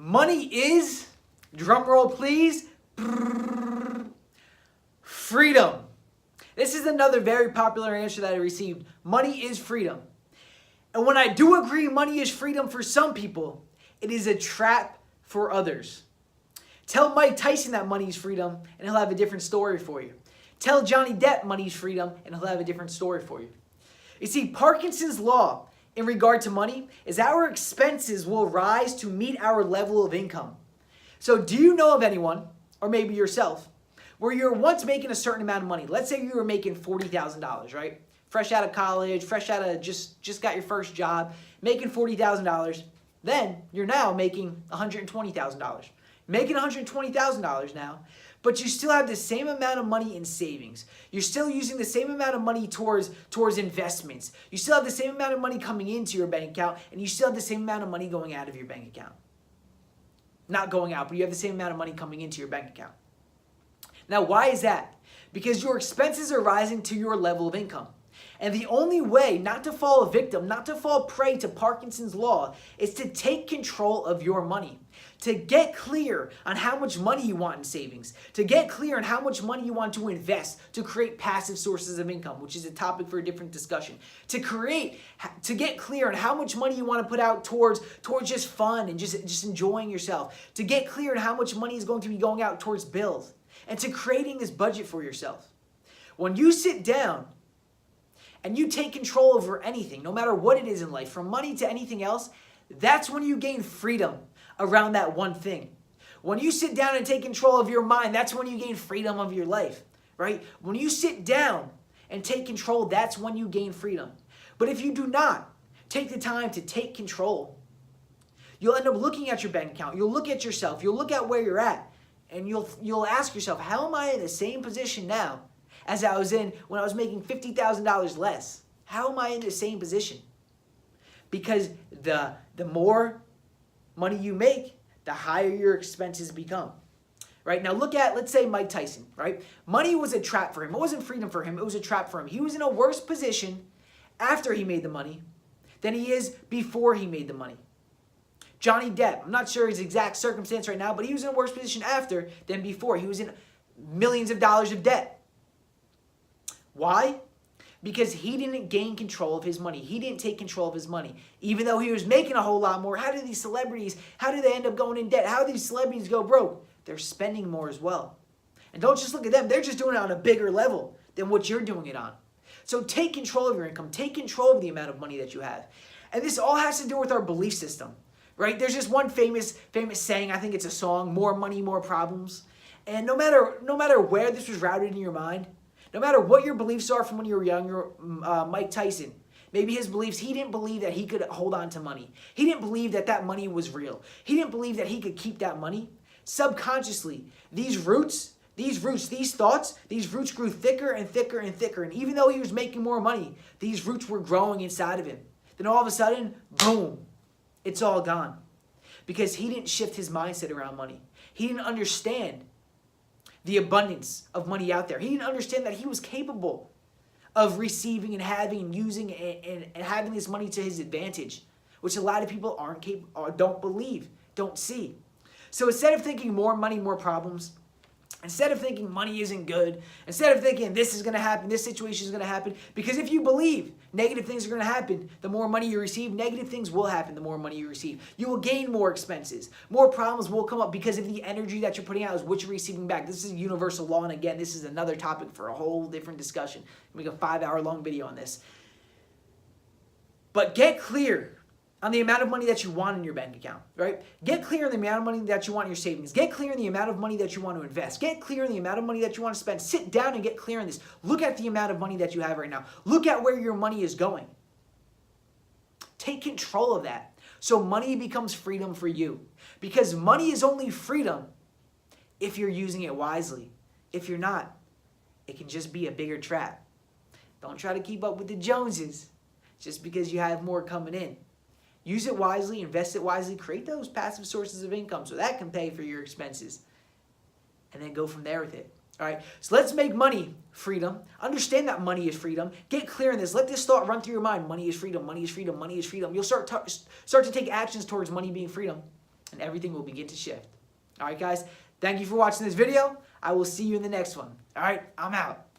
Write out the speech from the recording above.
Money is, drum roll please, freedom. This is another very popular answer that I received. Money is freedom. And when I do agree money is freedom for some people, it is a trap for others. Tell Mike Tyson that money is freedom and he'll have a different story for you. Tell Johnny Depp money is freedom and he'll have a different story for you. You see, Parkinson's law in regard to money is our expenses will rise to meet our level of income. So do you know of anyone, or maybe yourself, where you're once making a certain amount of money? Let's say you were making $40,000, right? Fresh out of college, fresh out of just got your first job, making $40,000. Then you're now making $120,000. Making $120,000 now, but you still have the same amount of money in savings. You're still using the same amount of money towards investments. You still have the same amount of money coming into your bank account, and you still have the same amount of money going out of your bank account. Not going out, but you have the same amount of money coming into your bank account. Now, why is that? Because your expenses are rising to your level of income. And the only way not to fall a victim, not to fall prey to Parkinson's law, is to take control of your money. To get clear on how much money you want in savings. To get clear on how much money you want to invest to create passive sources of income, which is a topic for a different discussion. To get clear on how much money you want to put out towards just fun and just enjoying yourself. To get clear on how much money is going to be going out towards bills. And to creating this budget for yourself. When you sit down and you take control over anything, no matter what it is in life, from money to anything else, that's when you gain freedom around that one thing. When you sit down and take control of your mind, that's when you gain freedom of your life, right? When you sit down and take control, that's when you gain freedom. But if you do not take the time to take control, you'll end up looking at your bank account, you'll look at yourself, you'll look at where you're at, and you'll ask yourself, how am I in the same position now as I was in when I was making $50,000 less? How am I in the same position? Because the more money you make, the higher your expenses become. Right? Now look at, let's say, Mike Tyson, right? Money was a trap for him. It wasn't freedom for him. It was a trap for him. He was in a worse position after he made the money than he is before he made the money. Johnny Depp, I'm not sure his exact circumstance right now, but he was in a worse position after than before. He was in millions of dollars of debt. Why? Because he didn't gain control of his money. He didn't take control of his money. Even though he was making a whole lot more, how do these celebrities, how do they end up going in debt? How do these celebrities go broke? They're spending more as well. And don't just look at them. They're just doing it on a bigger level than what you're doing it on. So take control of your income. Take control of the amount of money that you have. And this all has to do with our belief system, right? There's just one famous saying, I think it's a song, more money, more problems. And no matter where this was routed in your mind, no matter what your beliefs are from when you were younger, Mike Tyson, maybe his beliefs, he didn't believe that he could hold on to money. He didn't believe that that money was real. He didn't believe that he could keep that money. Subconsciously, these thoughts, these roots grew thicker and thicker and thicker. And even though he was making more money, these roots were growing inside of him. Then all of a sudden, boom, it's all gone. Because he didn't shift his mindset around money. He didn't understand the abundance of money out there. He didn't understand that he was capable of receiving and having and using and having this money to his advantage, which a lot of people aren't capable, or don't believe, don't see. So instead of thinking more money, more problems, instead of thinking money isn't good, instead of thinking this is going to happen, this situation is going to happen, because if you believe negative things are going to happen, the more money you receive, negative things will happen the more money you receive. You will gain more expenses. More problems will come up because of the energy that you're putting out is what you're receiving back. This is universal law, and again, this is another topic for a whole different discussion. Make a 5-hour-long video on this. But get clear on the amount of money that you want in your bank account, right? Get clear on the amount of money that you want in your savings. Get clear on the amount of money that you want to invest. Get clear on the amount of money that you want to spend. Sit down and get clear on this. Look at the amount of money that you have right now. Look at where your money is going. Take control of that so money becomes freedom for you. Because money is only freedom if you're using it wisely. If you're not, it can just be a bigger trap. Don't try to keep up with the Joneses just because you have more coming in. Use it wisely, invest it wisely, create those passive sources of income so that can pay for your expenses. And then go from there with it. All right, so let's make money freedom. Understand that money is freedom. Get clear on this. Let this thought run through your mind. Money is freedom, money is freedom, money is freedom. You'll start to take actions towards money being freedom. and everything will begin to shift. All right, guys, thank you for watching this video. I will see you in the next one. All right, I'm out.